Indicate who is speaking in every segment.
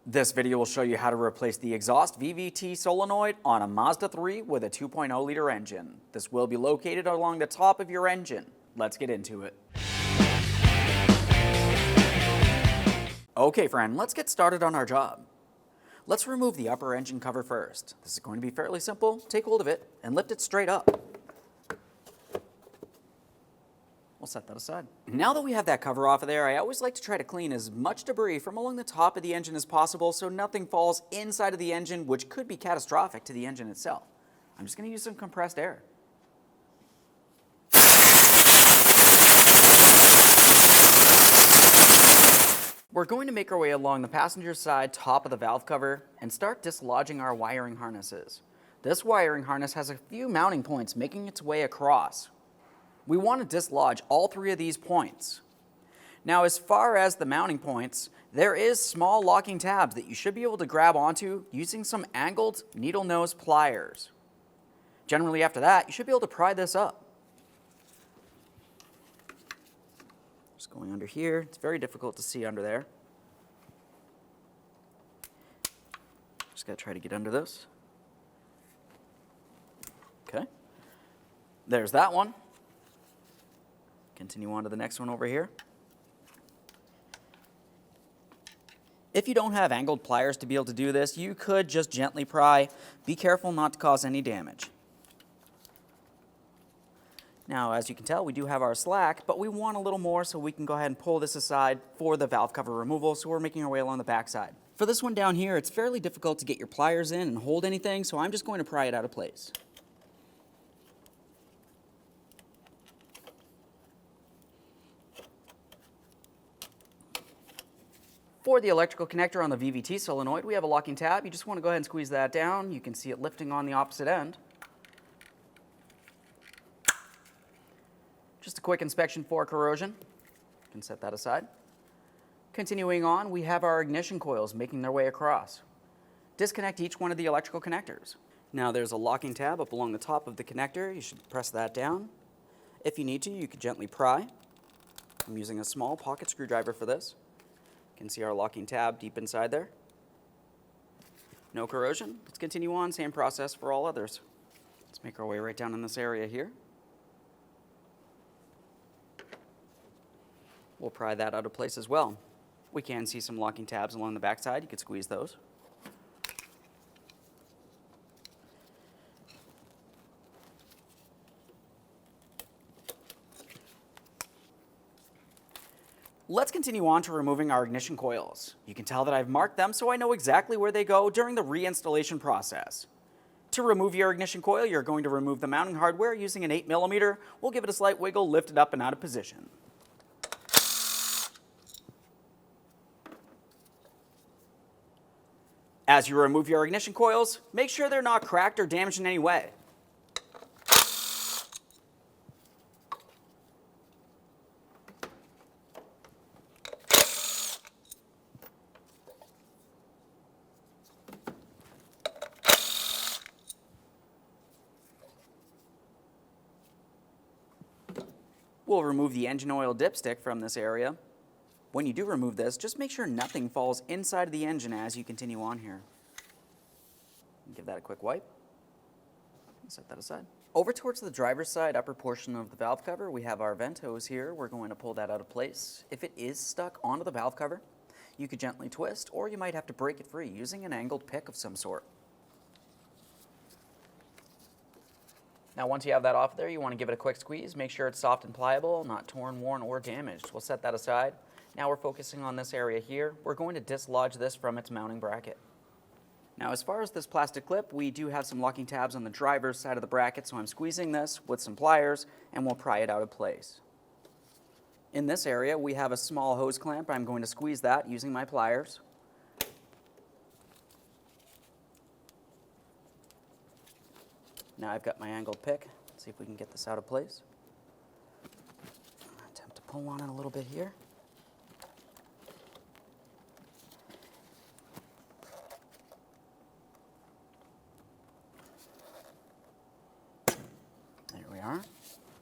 Speaker 1: This video will show you how to replace the exhaust VVT solenoid on a Mazda 3 with a 2.0 liter engine. This will be located along the top of your engine. Let's get into it. Okay friend, let's get started on our job. Let's remove the upper engine cover first. This is going to be fairly simple. Take hold of it and lift it straight up. We'll set that aside. Now that we have that cover off of there, I always like to try to clean as much debris from along the top of the engine as possible so nothing falls inside of the engine, which could be catastrophic to the engine itself. I'm just going to use some compressed air. We're going to make our way along the passenger side top of the valve cover and start dislodging our wiring harnesses. This wiring harness has a few mounting points making its way across. We want to dislodge all three of these points. Now, as far as the mounting points, there is small locking tabs that you should be able to grab onto using some angled needle nose pliers. Generally after that, you should be able to pry this up. Just going under here, it's very difficult to see under there. Just got to try to get under this. Okay, there's that one. Continue on to the next one over here. If you don't have angled pliers to be able to do this, you could just gently pry. Be careful not to cause any damage. Now, as you can tell, we do have our slack, but we want a little more, so we can go ahead and pull this aside for the valve cover removal, so we're making our way along the back side. For this one down here, it's fairly difficult to get your pliers in and hold anything, so I'm just going to pry it out of place. For the electrical connector on the VVT solenoid, we have a locking tab. You just want to go ahead and squeeze that down. You can see it lifting on the opposite end. Just a quick inspection for corrosion. You can set that aside. Continuing on, we have our ignition coils making their way across. Disconnect each one of the electrical connectors. Now there's a locking tab up along the top of the connector. You should press that down. If you need to, you could gently pry. I'm using a small pocket screwdriver for this. You can see our locking tab deep inside there. No corrosion. Let's continue on, same process for all others. Let's make our way right down in this area here. We'll pry that out of place as well. We can see some locking tabs along the back side. You could squeeze those. Let's continue on to removing our ignition coils. You can tell that I've marked them so I know exactly where they go during the reinstallation process. To remove your ignition coil, you're going to remove the mounting hardware using an 8mm. We'll give it a slight wiggle, lift it up and out of position. As you remove your ignition coils, make sure they're not cracked or damaged in any way. We'll remove the engine oil dipstick from this area. When you do remove this, just make sure nothing falls inside of the engine as you continue on here. Give that a quick wipe. Set that aside. Over towards the driver's side upper portion of the valve cover, we have our vent hose here. We're going to pull that out of place. If it is stuck onto the valve cover, you could gently twist, or you might have to break it free using an angled pick of some sort. Now once you have that off there, you want to give it a quick squeeze. Make sure it's soft and pliable, not torn, worn, or damaged. We'll set that aside. Now we're focusing on this area here. We're going to dislodge this from its mounting bracket. Now as far as this plastic clip, we do have some locking tabs on the driver's side of the bracket, so I'm squeezing this with some pliers and we'll pry it out of place. In this area, we have a small hose clamp. I'm going to squeeze that using my pliers. Now I've got my angled pick. Let's see if we can get this out of place. Attempt to pull on it a little bit here. There we are.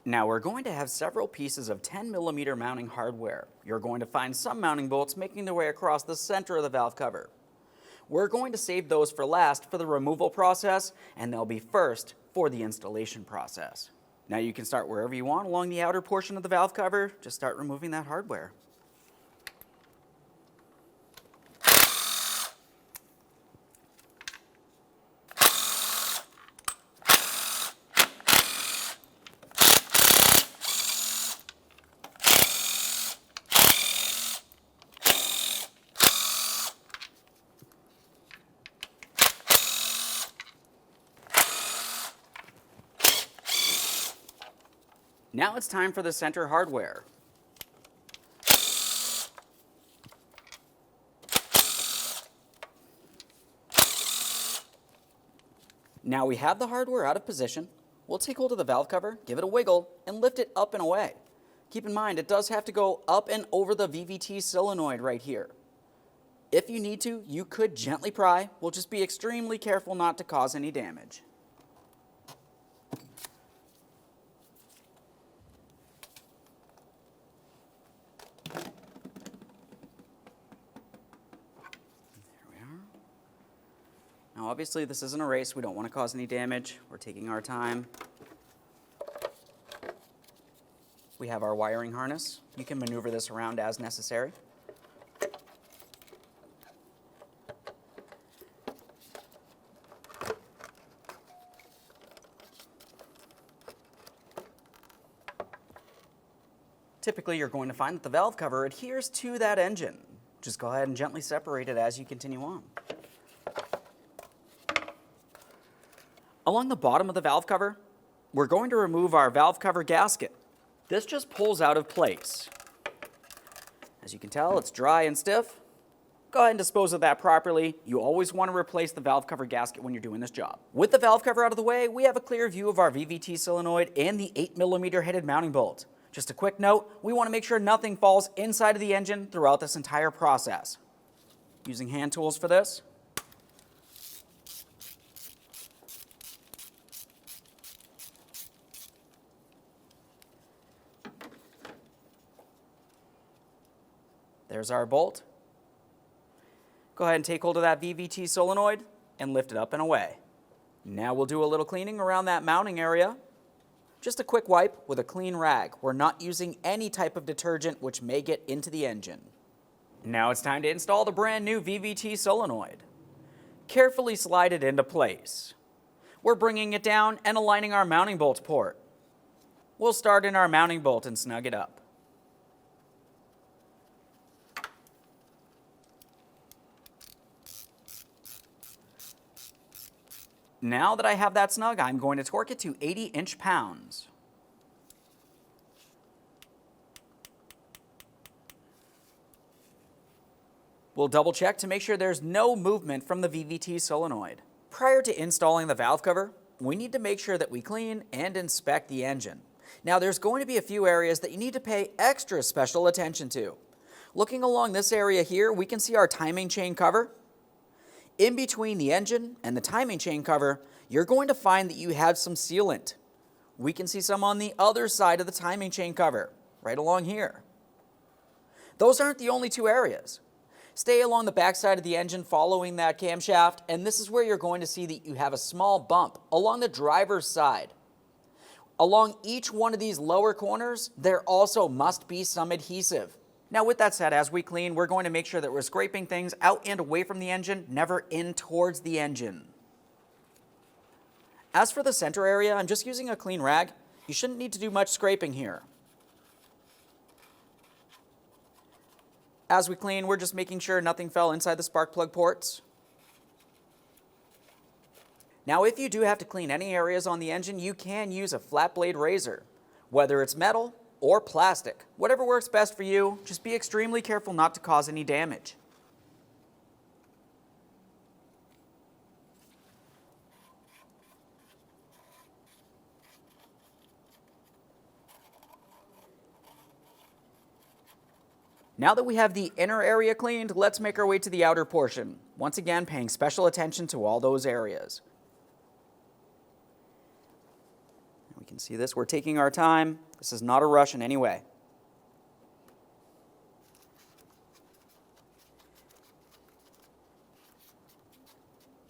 Speaker 1: Now we're going to have several pieces of 10mm mounting hardware. You're going to find some mounting bolts making their way across the center of the valve cover. we're going to save those for last for the removal process, and they'll be first for the installation process. Now you can start wherever you want along the outer portion of the valve cover. Just start removing that hardware. Now it's time for the center hardware. Now we have the hardware out of position. We'll take hold of the valve cover, give it a wiggle, and lift it up and away. Keep in mind, it does have to go up and over the VVT solenoid right here. If you need to, you could gently pry. We'll just be extremely careful not to cause any damage. Now obviously this isn't a race, we don't want to cause any damage, we're taking our time. We have our wiring harness. You can maneuver this around as necessary. Typically you're going to find that the valve cover adheres to that engine. Just go ahead and gently separate it as you continue on. Along the bottom of the valve cover, we're going to remove our valve cover gasket. This just pulls out of place. As you can tell, it's dry and stiff. Go ahead and dispose of that properly. You always want to replace the valve cover gasket when you're doing this job. With the valve cover out of the way, we have a clear view of our VVT solenoid and the 8mm headed mounting bolt. Just a quick note, we want to make sure nothing falls inside of the engine throughout this entire process. Using hand tools for this. There's our bolt. Go ahead and take hold of that VVT solenoid and lift it up and away. Now we'll do a little cleaning around that mounting area. Just a quick wipe with a clean rag. We're not using any type of detergent which may get into the engine. Now it's time to install the brand new VVT solenoid. Carefully slide it into place. We're bringing it down and aligning our mounting bolt port. We'll start in our mounting bolt and snug it up. Now that I have that snug, I'm going to torque it to 80 inch-pounds. We'll double check to make sure there's no movement from the VVT solenoid. Prior to installing the valve cover, we need to make sure that we clean and inspect the engine. Now there's going to be a few areas that you need to pay extra special attention to. Looking along this area here, we can see our timing chain cover. In between the engine and the timing chain cover, you're going to find that you have some sealant. We can see some on the other side of the timing chain cover, right along here. Those aren't the only two areas. Stay along the back side of the engine following that camshaft, and this is where you're going to see that you have a small bump along the driver's side. Along each one of these lower corners, there also must be some adhesive. Now with that said, as we clean, we're going to make sure that we're scraping things out and away from the engine, never in towards the engine. As for the center area, I'm just using a clean rag. You shouldn't need to do much scraping here. As we clean, we're just making sure nothing fell inside the spark plug ports. Now if you do have to clean any areas on the engine, you can use a flat blade razor. Whether it's metal or plastic, whatever works best for you, just be extremely careful not to cause any damage. Now that we have the inner area cleaned, let's make our way to the outer portion. Once again, paying special attention to all those areas. We can see this, we're taking our time. This is not a rush in any way.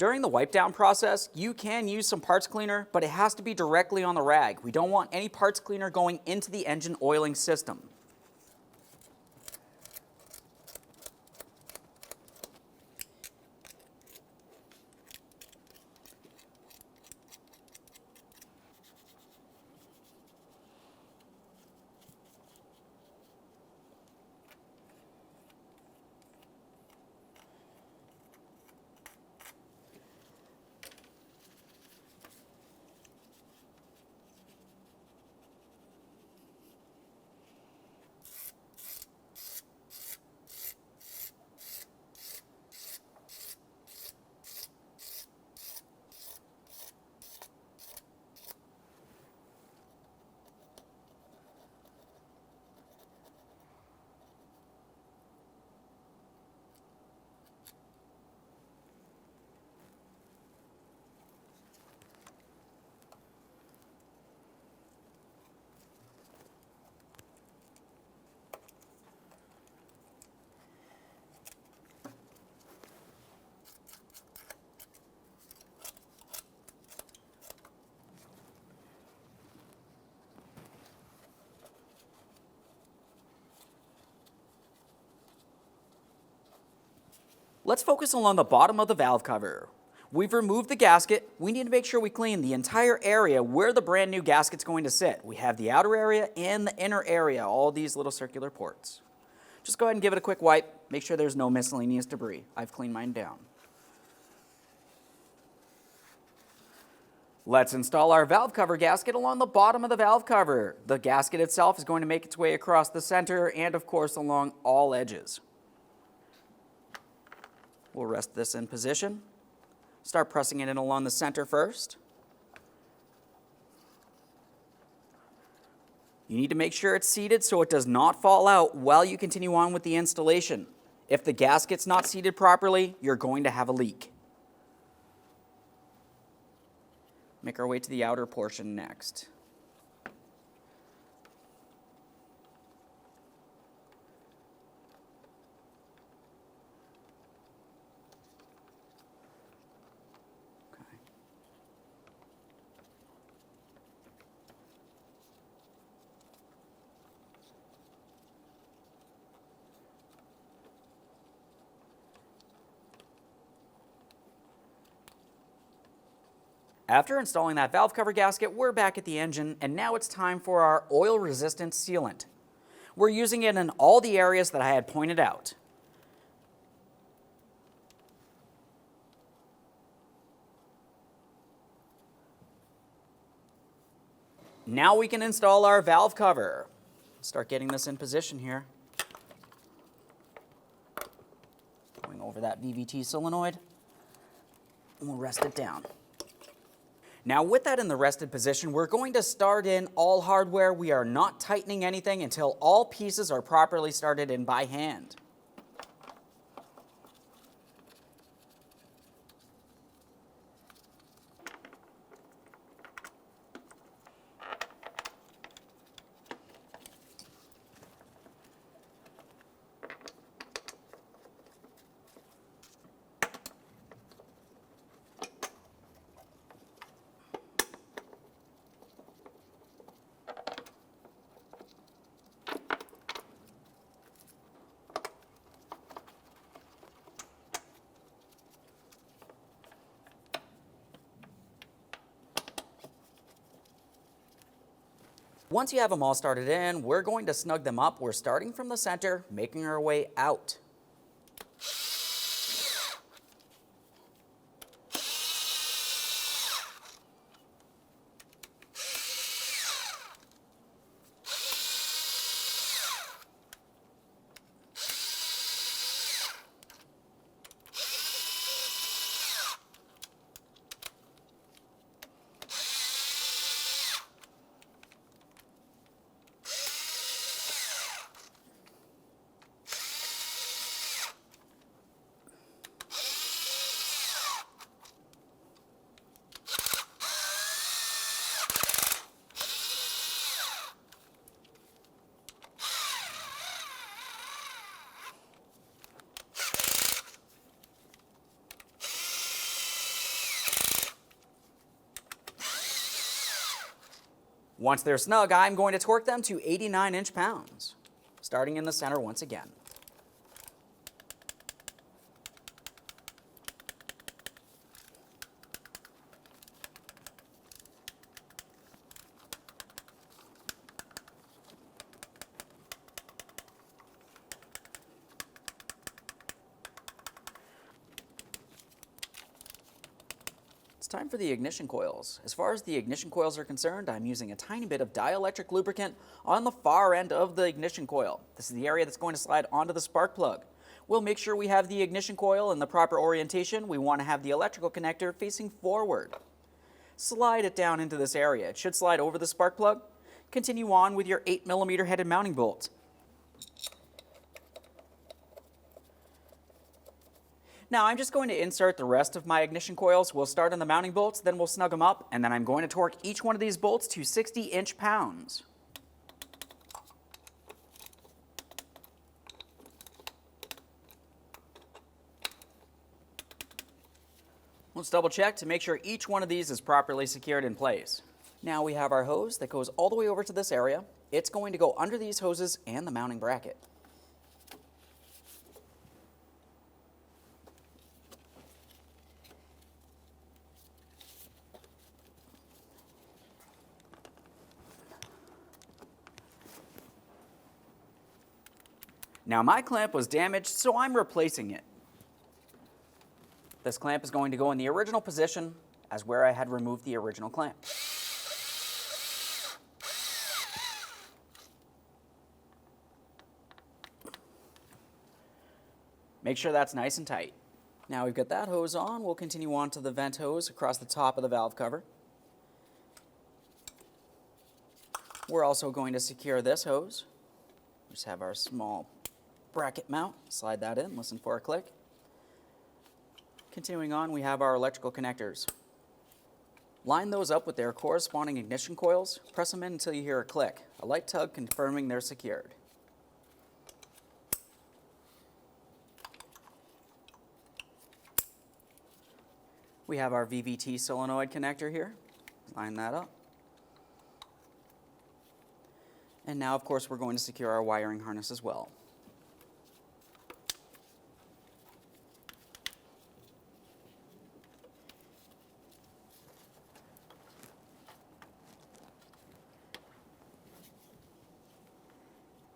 Speaker 1: During the wipe down process, you can use some parts cleaner, but it has to be directly on the rag. We don't want any parts cleaner going into the engine oiling system. Let's focus along the bottom of the valve cover. We've removed the gasket. We need to make sure we clean the entire area where the brand new gasket's going to sit. We have the outer area and the inner area, all these little circular ports. Just go ahead and give it a quick wipe. Make sure there's no miscellaneous debris. I've cleaned mine down. Let's install our valve cover gasket along the bottom of the valve cover. The gasket itself is going to make its way across the center and, of course, along all edges. We'll rest this in position. Start pressing it in along the center first. You need to make sure it's seated so it does not fall out while you continue on with the installation. If the gasket's not seated properly, you're going to have a leak. Make our way to the outer portion next. After installing that valve cover gasket, we're back at the engine, and now it's time for our oil-resistant sealant. We're using it in all the areas that I had pointed out. Now we can install our valve cover. Start getting this in position here. Going over that VVT solenoid, and we'll rest it down. Now with that in the rested position, we're going to start in all hardware. We are not tightening anything until all pieces are properly started in by hand. Once you have them all started in, we're going to snug them up. We're starting from the center, making our way out. Once they're snug, I'm going to torque them to 89 inch-pounds, starting in the center once again. It's time for the ignition coils. As far as the ignition coils are concerned, I'm using a tiny bit of dielectric lubricant on the far end of the ignition coil. This is the area that's going to slide onto the spark plug. We'll make sure we have the ignition coil in the proper orientation. We want to have the electrical connector facing forward. Slide it down into this area. It should slide over the spark plug. Continue on with your 8mm headed mounting bolt. Now I'm just going to insert the rest of my ignition coils. We'll start on the mounting bolts, then we'll snug them up, and then I'm going to torque each one of these bolts to 60 inch-pounds. Let's double check to make sure each one of these is properly secured in place. Now we have our hose that goes all the way over to this area. It's going to go under these hoses and the mounting bracket. Now my clamp was damaged, so I'm replacing it. This clamp is going to go in the original position as where I had removed the original clamp. Make sure that's nice and tight. Now we've got that hose on, we'll continue on to the vent hose across the top of the valve cover. We're also going to secure this hose. Just have our small bracket mount, slide that in, listen for a click. Continuing on, we have our electrical connectors. Line those up with their corresponding ignition coils, press them in until you hear a click, a light tug confirming they're secured. We have our VVT solenoid connector here, line that up. And now, of course, we're going to secure our wiring harness as well.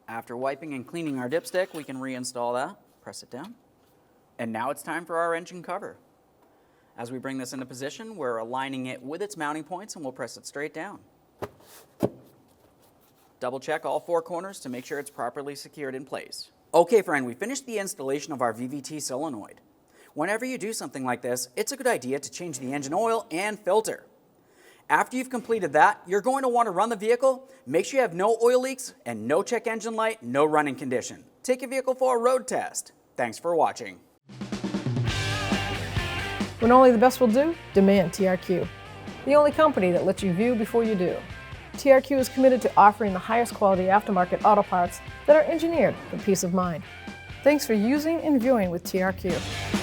Speaker 1: After wiping and cleaning our dipstick, we can reinstall that, press it down. And now it's time for our engine cover. As we bring this into position, we're aligning it with its mounting points and we'll press it straight down. Double check all four corners to make sure it's properly secured in place. Okay friend, we finished the installation of our VVT solenoid. Whenever you do something like this, it's a good idea to change the engine oil and filter. After you've completed that, you're going to want to run the vehicle, make sure you have no oil leaks and no check engine light, no running condition. Take your vehicle for a road test. Thanks for watching.
Speaker 2: When only the best will do, demand TRQ. The only company that lets you view before you do. TRQ is committed to offering the highest quality aftermarket auto parts that are engineered for peace of mind. Thanks for using and viewing with TRQ.